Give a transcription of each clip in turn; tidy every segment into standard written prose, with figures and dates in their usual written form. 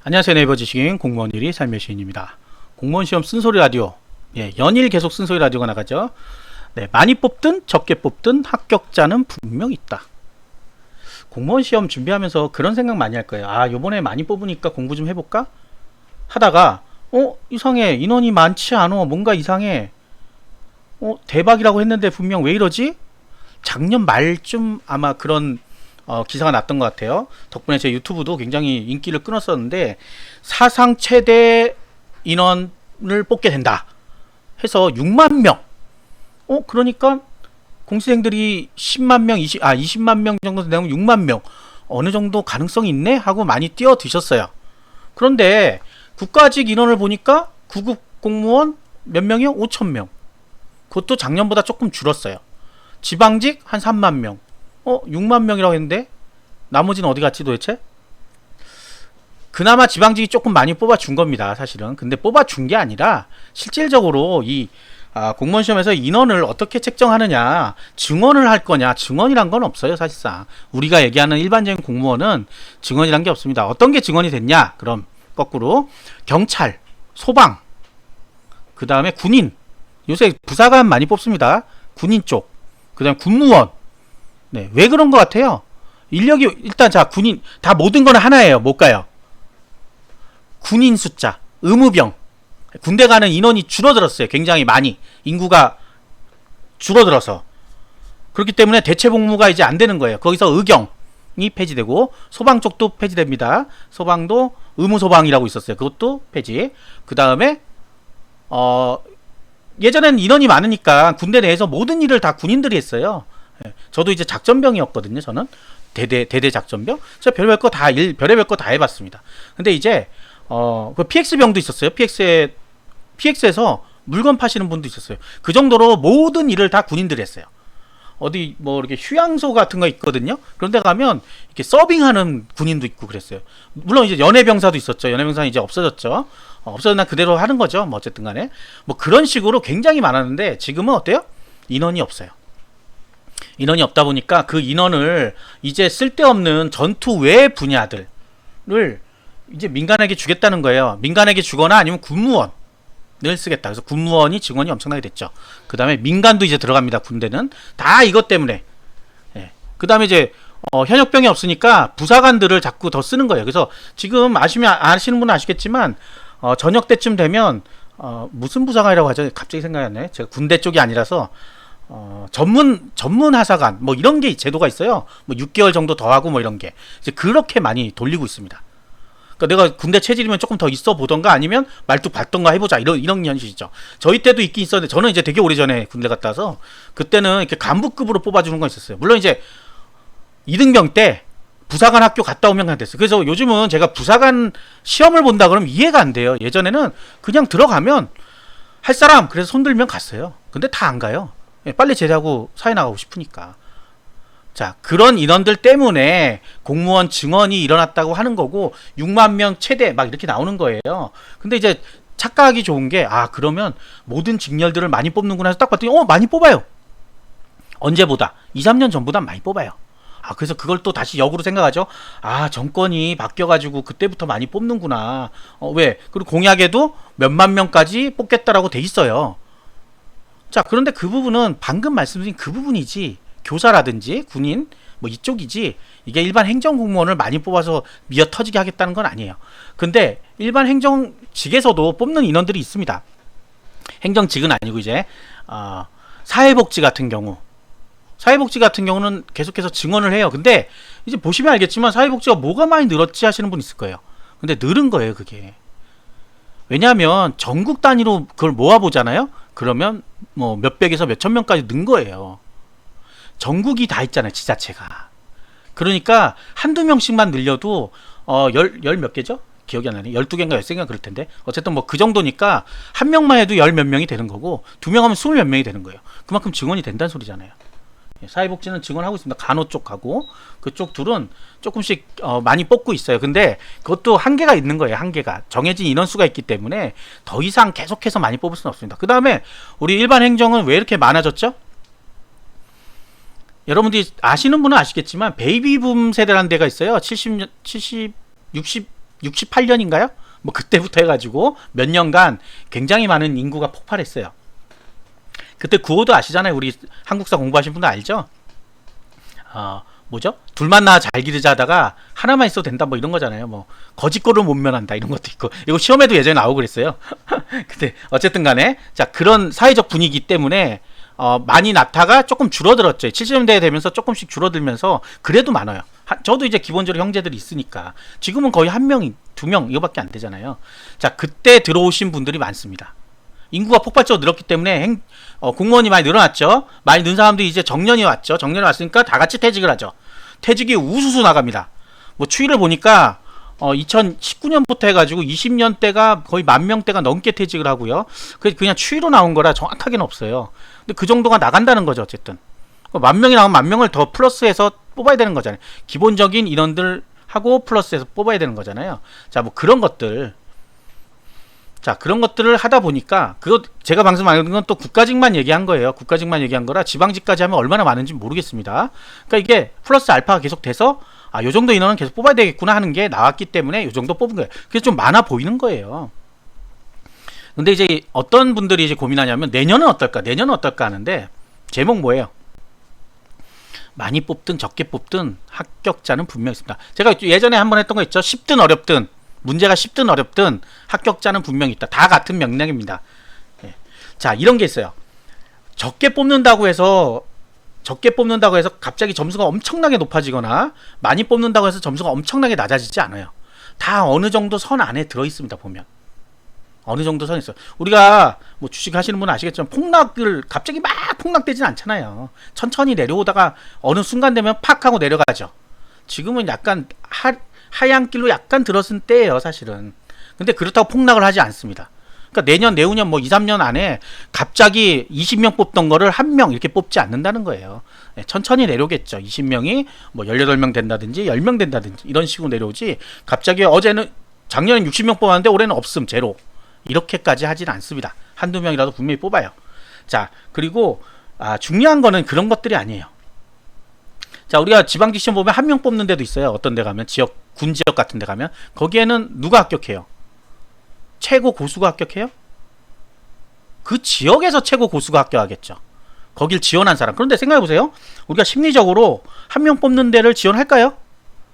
안녕하세요. 네이버 지식인 공무원 일이 삶의 시인입니다. 공무원 시험 쓴소리 라디오, 연일 계속 쓴소리 라디오가 나가죠. 많이 뽑든 적게 뽑든 합격자는 분명 있다. 공무원 시험 준비하면서 그런 생각 많이 할 거예요. 요번에 많이 뽑으니까 공부 좀 해볼까? 하다가 이상해, 인원이 많지 않어, 뭔가 이상해, 대박이라고 했는데 분명 왜 이러지? 작년 말쯤 아마 그런 기사가 났던 것 같아요. 덕분에 제 유튜브도 굉장히 인기를 끌었었는데, 사상 최대 인원을 뽑게 된다 해서 6만 명. 그러니까 공시생들이 10만 명, 20만 명 정도 되면 6만 명. 어느 정도 가능성이 있네 하고 많이 뛰어드셨어요. 그런데 국가직 인원을 보니까 구급 공무원 몇 명이요? 5천 명. 그것도 작년보다 조금 줄었어요. 지방직 한 3만 명. 6만 명이라고 했는데 나머지는 어디 갔지 도대체? 그나마 지방직이 조금 많이 뽑아준 겁니다, 사실은. 근데 뽑아준 게 아니라 실질적으로 이 공무원 시험에서 인원을 어떻게 책정하느냐, 증언을 할 거냐, 증언이란 건 없어요, 사실상. 우리가 얘기하는 일반적인 공무원은 증언이란 게 없습니다. 어떤 게 증언이 됐냐? 그럼 거꾸로 경찰, 소방, 그 다음에 군인. 요새 부사관 많이 뽑습니다. 군인 쪽. 그 다음에 군무원. 왜 그런 것 같아요? 인력이 일단 군인 다 모든 건 하나예요. 뭘까요? 군인 숫자, 의무병. 군대 가는 인원이 줄어들었어요. 굉장히 많이. 인구가 줄어들어서. 그렇기 때문에 대체 복무가 이제 안 되는 거예요. 거기서 의경이 폐지되고, 소방 쪽도 폐지됩니다. 소방도 의무 소방이라고 있었어요. 그것도 폐지. 그 다음에 예전에는 인원이 많으니까 군대 내에서 모든 일을 다 군인들이 했어요. 저도 이제 작전병이었거든요. 저는 대대 작전병. 제가 별의별 거 다 해봤습니다. 근데 이제 그 PX병도 있었어요. PX에서 물건 파시는 분도 있었어요. 그 정도로 모든 일을 다 군인들이 했어요. 어디 뭐 이렇게 휴양소 같은 거 있거든요. 그런데 가면 이렇게 서빙하는 군인도 있고 그랬어요. 물론 이제 연회병사도 있었죠. 연회병사는 이제 없어졌죠. 없어졌나 그대로 하는 거죠. 뭐 어쨌든 간에 뭐 그런 식으로 굉장히 많았는데, 지금은 어때요? 인원이 없어요. 인원이 없다 보니까 그 인원을 이제 쓸데없는 전투 외 분야들을 이제 민간에게 주겠다는 거예요. 민간에게 주거나 아니면 군무원을 쓰겠다. 그래서 군무원이 증원이 엄청나게 됐죠. 그 다음에 민간도 이제 들어갑니다. 군대는 다 이것 때문에. 그 다음에 이제 현역병이 없으니까 부사관들을 자꾸 더 쓰는 거예요. 그래서 지금 아시는 분은 아시겠지만 저녁 때쯤 되면 무슨 부사관이라고 하죠? 갑자기 생각이 안 나네. 제가 군대 쪽이 아니라서 전문 하사관 뭐 이런 게 제도가 있어요. 뭐 6개월 정도 더 하고 뭐 이런 게 이제 그렇게 많이 돌리고 있습니다. 그러니까 내가 군대 체질이면 조금 더 있어 보던가 아니면 말뚝 받던가 해보자, 이런 현실이죠. 저희 때도 있긴 있었는데, 저는 이제 되게 오래전에 군대 갔다 와서 그때는 이렇게 간부급으로 뽑아주는 건 있었어요. 물론 이제 2등병 때 부사관 학교 갔다 오면 그냥 됐어요. 그래서 요즘은 제가 부사관 시험을 본다 그러면 이해가 안 돼요. 예전에는 그냥 들어가면 할 사람 그래서 손들면 갔어요. 근데 다 안 가요. 빨리 제대하고 사회 나가고 싶으니까. 자, 그런 인원들 때문에 공무원 증원이 일어났다고 하는 거고, 6만 명 최대 막 이렇게 나오는 거예요. 근데 이제 착각하기 좋은 게, 그러면 모든 직렬들을 많이 뽑는구나 해서 딱 봤더니 많이 뽑아요. 언제보다 2, 3년 전보다 많이 뽑아요. 그래서 그걸 또 다시 역으로 생각하죠. 정권이 바뀌어가지고 그때부터 많이 뽑는구나. 왜? 그리고 공약에도 몇만 명까지 뽑겠다라고 돼 있어요. 자, 그런데 그 부분은 방금 말씀드린 그 부분이지, 교사라든지 군인 뭐 이쪽이지, 이게 일반 행정공무원을 많이 뽑아서 미어 터지게 하겠다는 건 아니에요. 근데 일반 행정직에서도 뽑는 인원들이 있습니다. 행정직은 아니고 이제 사회복지 같은 경우는 계속해서 증언을 해요. 근데 이제 보시면 알겠지만 사회복지가 뭐가 많이 늘었지 하시는 분 있을 거예요. 근데 늘은 거예요, 그게. 왜냐하면 전국 단위로 그걸 모아보잖아요. 그러면 뭐 몇백에서 몇천 명까지 는 거예요. 전국이 다 있잖아요, 지자체가. 그러니까 한두 명씩만 늘려도 열 몇 개죠? 기억이 안 나네. 12개인가 13개인가 그럴 텐데. 어쨌든 뭐 그 정도니까 한 명만 해도 열 몇 명이 되는 거고, 두 명 하면 20몇 명이 되는 거예요. 그만큼 증원이 된다는 소리잖아요. 사회복지는 증원하고 있습니다. 간호 쪽하고 그쪽 둘은 조금씩 많이 뽑고 있어요. 근데 그것도 한계가 있는 거예요. 한계가 정해진 인원수가 있기 때문에 더 이상 계속해서 많이 뽑을 수는 없습니다. 그 다음에 우리 일반 행정은 왜 이렇게 많아졌죠? 여러분들이 아시는 분은 아시겠지만 베이비붐 세대라는 데가 있어요. 60 68년인가요? 뭐 그때부터 해가지고 몇 년간 굉장히 많은 인구가 폭발했어요. 그때 구호도 아시잖아요. 우리 한국사 공부하신 분들 알죠? 뭐죠? 둘만 낳아 잘 기르자 하다가 하나만 있어도 된다 뭐 이런 거잖아요. 뭐 거짓골을 못 면한다 이런 것도 있고, 이거 시험에도 예전에 나오고 그랬어요. 근데 어쨌든 간에 자, 그런 사회적 분위기 때문에 많이 낳다가 조금 줄어들었죠. 70년대 되면서 조금씩 줄어들면서 그래도 많아요. 저도 이제 기본적으로 형제들이 있으니까 지금은 거의 한 명, 두 명 이거밖에 안 되잖아요. 자, 그때 들어오신 분들이 많습니다. 인구가 폭발적으로 늘었기 때문에 공무원이 많이 늘어났죠. 많이 는 사람들이 이제 정년이 왔죠. 정년이 왔으니까 다 같이 퇴직을 하죠. 퇴직이 우수수 나갑니다. 뭐 추이를 보니까 2019년부터 해가지고 20년대가 거의 10,000명대가 넘게 퇴직을 하고요. 그냥 추이로 나온 거라 정확하게는 없어요. 근데 그 정도가 나간다는 거죠. 어쨌든 10,000명이 나오면 10,000명을 더 플러스해서 뽑아야 되는 거잖아요. 기본적인 인원들 하고 플러스해서 뽑아야 되는 거잖아요. 자, 뭐 그런 것들, 자, 그런 것들을 하다 보니까, 그거 제가 방금 말한 건 또 국가직만 얘기한 거예요. 국가직만 얘기한 거라 지방직까지 하면 얼마나 많은지 모르겠습니다. 그러니까 이게 플러스 알파가 계속 돼서 요 정도 인원은 계속 뽑아야 되겠구나 하는 게 나왔기 때문에 요 정도 뽑은 거예요. 그래서 좀 많아 보이는 거예요. 근데 이제 어떤 분들이 이제 고민하냐면 내년은 어떨까? 내년은 어떨까 하는데 제목 뭐예요? 많이 뽑든 적게 뽑든 합격자는 분명 있습니다. 제가 예전에 한번 했던 거 있죠. 쉽든 어렵든, 문제가 쉽든 어렵든 합격자는 분명히 있다. 다 같은 명령입니다. 예. 자, 이런 게 있어요. 적게 뽑는다고 해서 갑자기 점수가 엄청나게 높아지거나 많이 뽑는다고 해서 점수가 엄청나게 낮아지지 않아요. 다 어느 정도 선 안에 들어 있습니다. 보면 어느 정도 선 있어요. 우리가 뭐 주식 하시는 분은 아시겠지만 폭락을 갑자기 막 폭락되진 않잖아요. 천천히 내려오다가 어느 순간 되면 팍 하고 내려가죠. 지금은 약간 하향 길로 약간 들어선 때예요, 사실은. 근데 그렇다고 폭락을 하지 않습니다. 그러니까 내년, 내후년 뭐 2, 3년 안에 갑자기 20명 뽑던 거를 1명 이렇게 뽑지 않는다는 거예요. 천천히 내려오겠죠. 20명이 뭐 18명 된다든지 10명 된다든지 이런 식으로 내려오지, 갑자기 작년엔 60명 뽑았는데 올해는 없음, 제로. 이렇게까지 하진 않습니다. 한두 명이라도 분명히 뽑아요. 자, 그리고 중요한 거는 그런 것들이 아니에요. 자, 우리가 지방직 시험 보면 1명 뽑는 데도 있어요. 어떤 데 가면, 군 지역 같은 데 가면 거기에는 누가 합격해요? 최고 고수가 합격해요? 그 지역에서 최고 고수가 합격하겠죠. 거길 지원한 사람. 그런데 생각해보세요. 우리가 심리적으로 1명 뽑는 데를 지원할까요?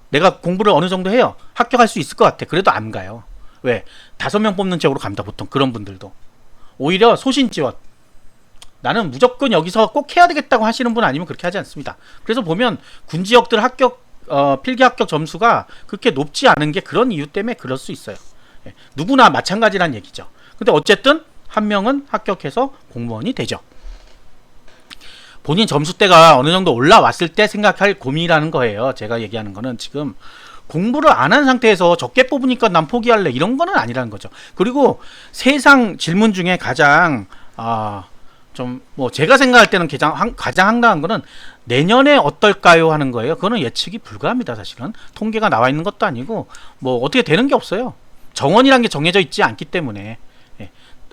내가 공부를 어느 정도 해요. 합격할 수 있을 것 같아. 그래도 안 가요. 왜? 5명 뽑는 지역으로 갑니다. 보통 그런 분들도. 오히려 소신 지원. 나는 무조건 여기서 꼭 해야 되겠다고 하시는 분 아니면 그렇게 하지 않습니다. 그래서 보면 군 지역들 필기 합격 점수가 그렇게 높지 않은 게 그런 이유 때문에 그럴 수 있어요. 누구나 마찬가지란 얘기죠. 근데 어쨌든 1명은 합격해서 공무원이 되죠. 본인 점수대가 어느 정도 올라왔을 때 생각할 고민이라는 거예요. 제가 얘기하는 거는 지금 공부를 안 한 상태에서 적게 뽑으니까 난 포기할래 이런 거는 아니라는 거죠. 그리고 세상 질문 중에 가장 좀 뭐 제가 생각할 때는 가장 황당한 거는 내년에 어떨까요 하는 거예요. 그거는 예측이 불가합니다. 사실은 통계가 나와 있는 것도 아니고 뭐 어떻게 되는 게 없어요. 정원이란 게 정해져 있지 않기 때문에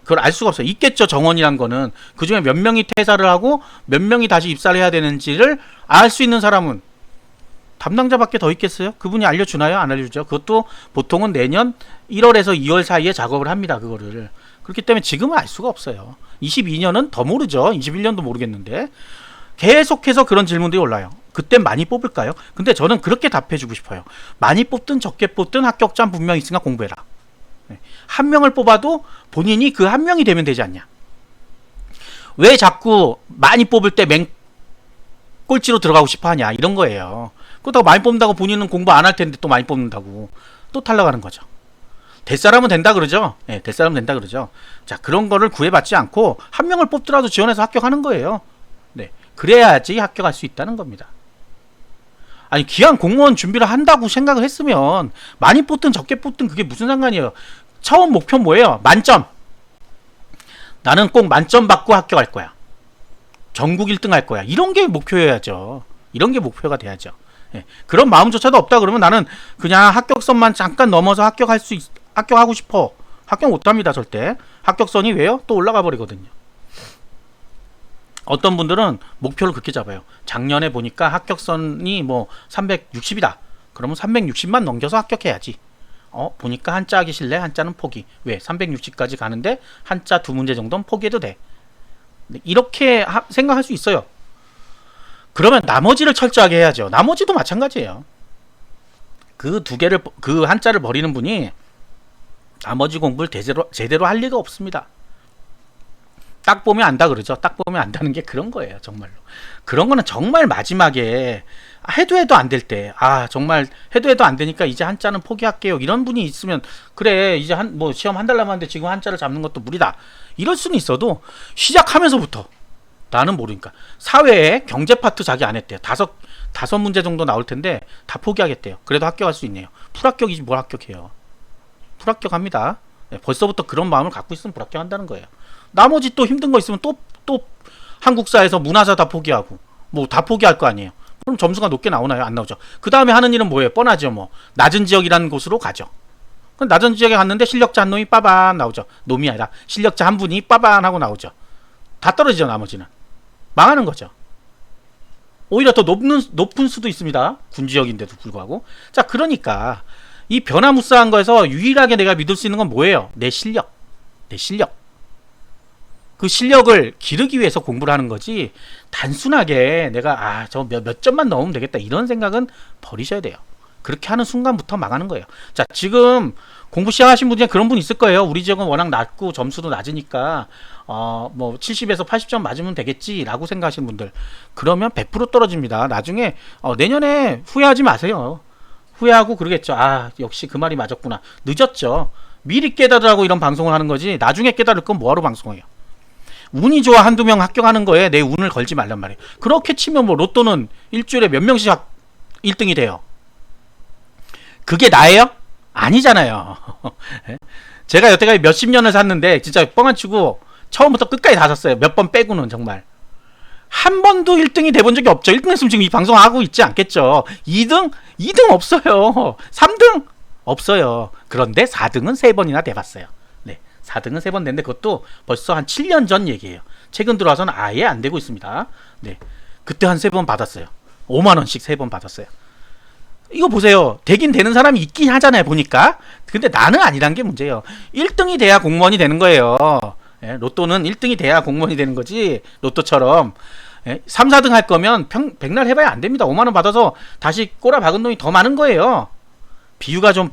그걸 알 수가 없어요. 있겠죠. 정원이란 거는 그중에 몇 명이 퇴사를 하고 몇 명이 다시 입사를 해야 되는지를 알 수 있는 사람은 담당자밖에 더 있겠어요? 그분이 알려주나요? 안 알려주죠. 그것도 보통은 내년 1월에서 2월 사이에 작업을 합니다. 그거를. 그렇기 때문에 지금은 알 수가 없어요. 22년은 더 모르죠. 21년도 모르겠는데 계속해서 그런 질문들이 올라요. 그땐 많이 뽑을까요? 근데 저는 그렇게 답해주고 싶어요. 많이 뽑든 적게 뽑든 합격자는 분명히 있으니까 공부해라. 1명을 뽑아도 본인이 그 1명이 되면 되지 않냐. 왜 자꾸 많이 뽑을 때 꼴찌로 들어가고 싶어 하냐, 이런 거예요. 그렇다고 많이 뽑는다고 본인은 공부 안 할 텐데 또 많이 뽑는다고 또 탈락하는 거죠. 될 사람은 된다 그러죠. 네, 될 사람은 된다 그러죠. 자, 그런 거를 구애받지 않고 1명을 뽑더라도 지원해서 합격하는 거예요. 네, 그래야지 합격할 수 있다는 겁니다. 아니, 기왕 공무원 준비를 한다고 생각을 했으면 많이 뽑든 적게 뽑든 그게 무슨 상관이에요. 처음 목표 뭐예요? 만점. 나는 꼭 만점 받고 합격할 거야. 전국 1등 할 거야. 이런 게 목표여야죠. 이런 게 목표가 돼야죠. 예, 그런 마음조차도 없다 그러면 나는 그냥 합격선만 잠깐 넘어서 합격하고 싶어. 합격 못합니다. 절대. 합격선이 왜요? 또 올라가 버리거든요. 어떤 분들은 목표를 그렇게 잡아요. 작년에 보니까 합격선이 뭐 360이다. 그러면 360만 넘겨서 합격해야지. 보니까 한자 하기 싫래? 한자는 포기. 왜? 360까지 가는데 한자 2문제 정도는 포기해도 돼. 이렇게 생각할 수 있어요. 그러면 나머지를 철저하게 해야죠. 나머지도 마찬가지예요. 그 두 개를, 그 한자를 버리는 분이 나머지 공부를 제대로 할 리가 없습니다. 딱 보면 안다 그러죠. 딱 보면 안다는 게 그런 거예요. 정말로. 그런 거는 정말 마지막에 해도 안 될 때, 정말 해도 안 되니까 이제 한자는 포기할게요. 이런 분이 있으면, 그래, 이제 시험 한 달 남았는데 지금 한자를 잡는 것도 무리다. 이럴 수는 있어도, 시작하면서부터, 나는 모르니까. 사회에 경제 파트 자기 안 했대요. 다섯 문제 정도 나올 텐데, 다 포기하겠대요. 그래도 합격할 수 있네요. 불합격이지 뭘 합격해요. 불합격합니다. 네, 벌써부터 그런 마음을 갖고 있으면 불합격한다는 거예요. 나머지 또 힘든 거 있으면 또 한국사에서 문화사 다 포기하고, 다 포기할 거 아니에요. 그럼 점수가 높게 나오나요? 안 나오죠. 그 다음에 하는 일은 뭐예요? 뻔하죠. 낮은 지역이라는 곳으로 가죠. 그럼 낮은 지역에 갔는데 실력자 한 놈이 빠반 나오죠. 놈이 아니라 실력자 한 분이 빠반 하고 나오죠. 다 떨어지죠. 나머지는 망하는 거죠. 오히려 더 높은 수도 있습니다. 군지역인데도 불구하고. 자, 그러니까 이 변화무쌍한 거에서 유일하게 내가 믿을 수 있는 건 뭐예요? 내 실력. 그 실력을 기르기 위해서 공부를 하는 거지, 단순하게 내가 저 몇 점만 넣으면 되겠다 이런 생각은 버리셔야 돼요. 그렇게 하는 순간부터 망하는 거예요. 자, 지금 공부 시작하신 분 중에 그런 분 있을 거예요. 우리 지역은 워낙 낮고 점수도 낮으니까 70에서 80점 맞으면 되겠지 라고 생각하시는 분들, 그러면 100% 떨어집니다. 나중에 내년에 후회하지 마세요. 후회하고 그러겠죠. 역시 그 말이 맞았구나. 늦었죠. 미리 깨달으라고 이런 방송을 하는 거지, 나중에 깨달을 건 뭐하러 방송해요. 운이 좋아 한두 명 합격하는 거에 내 운을 걸지 말란 말이에요. 그렇게 치면 로또는 일주일에 몇 명씩 1등이 돼요. 그게 나예요? 아니잖아요. 제가 여태까지 몇십 년을 샀는데 진짜 뻥안 치고 처음부터 끝까지 다 샀어요. 몇 번 빼고는. 정말 한 번도 1등이 돼본 적이 없죠. 1등 했으면 지금 이 방송하고 있지 않겠죠. 2등 없어요. 3등 없어요. 그런데 4등은 3번이나 돼봤어요. 4등은 3번 됐는데 그것도 벌써 한 7년 전 얘기예요. 최근 들어와서는 아예 안 되고 있습니다. 그때 한 3번 받았어요. 5만원씩 3번 받았어요. 이거 보세요. 되긴 되는 사람이 있긴 하잖아요, 보니까. 근데 나는 아니란 게 문제예요. 1등이 돼야 공무원이 되는 거예요. 로또는 1등이 돼야 공무원이 되는 거지, 로또처럼 3, 4등 할 거면 백날 해봐야 안 됩니다. 5만원 받아서 다시 꼬라 박은 놈이 더 많은 거예요. 비유가 좀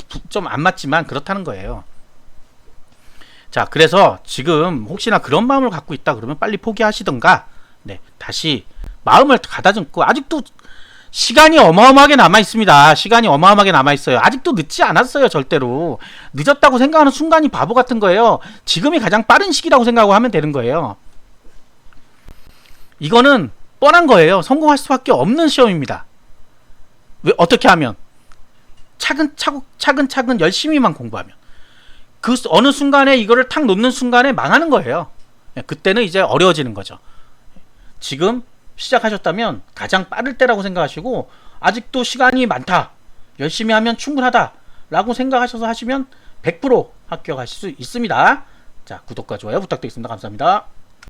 안 맞지만 그렇다는 거예요. 자, 그래서 지금 혹시나 그런 마음을 갖고 있다 그러면 빨리 포기하시던가, 다시 마음을 가다듬고, 아직도 시간이 어마어마하게 남아 있습니다. 시간이 어마어마하게 남아 있어요. 아직도 늦지 않았어요. 절대로. 늦었다고 생각하는 순간이 바보 같은 거예요. 지금이 가장 빠른 시기라고 생각하고 하면 되는 거예요. 이거는 뻔한 거예요. 성공할 수밖에 없는 시험입니다. 왜? 어떻게 하면? 차근차근 열심히만 공부하면. 그 어느 순간에 이거를 탁 놓는 순간에 망하는 거예요. 그때는 이제 어려워지는 거죠. 지금 시작하셨다면 가장 빠를 때라고 생각하시고, 아직도 시간이 많다, 열심히 하면 충분하다 라고 생각하셔서 하시면 100% 합격하실 수 있습니다. 자, 구독과 좋아요 부탁드리겠습니다. 감사합니다.